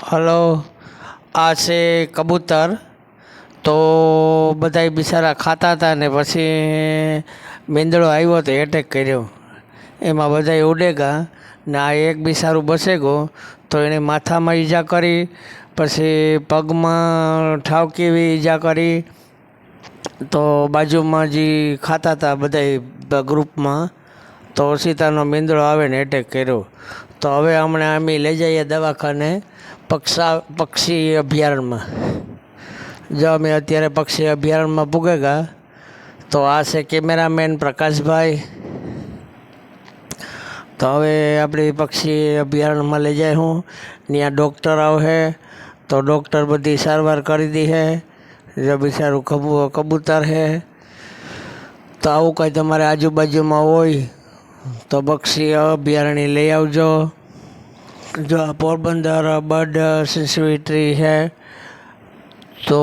Hello, આ છે કબૂતર. તો બધાય બિચારા ખાતા હતા ને પછી મેંદડો આવ્યો તો એટેક કર્યો. એમાં બધાય ઉડે ગયા ને આ એક બિચારું બચે ગયો. તો એણે માથામાં ઈજા કરી, પછી પગમાં ઠાવકી એવી ઈજા કરી. તો બાજુમાં જે ખાતા હતા બધાય ગ્રુપમાં, તો ઓશિતાનો મેંદડો આવે ને એટેક કર્યો. તો હવે હમણાં અમે લઈ જઈએ દવાખાને પક્ષી અભયારણ્યમાં. જો અમે અત્યારે પક્ષી અભયારણ્યમાં પૂગે ગયા. તો આ છે કેમેરામેન પ્રકાશભાઈ. તો હવે આપણી પક્ષી અભયારણ્યમાં લઈ જાય હું ત્યાં ડૉક્ટર આવશે. તો ડૉક્ટર બધી સારવાર કરી દી છે. જો બિચારું કબૂતર છે. તો આવું કંઈ તમારે આજુબાજુમાં હોય તો પક્ષી અભયારણ્ય લઈ આવજો. જો આ પોરબંદર બર્ડ સેન્ચ્યુરી છે. તો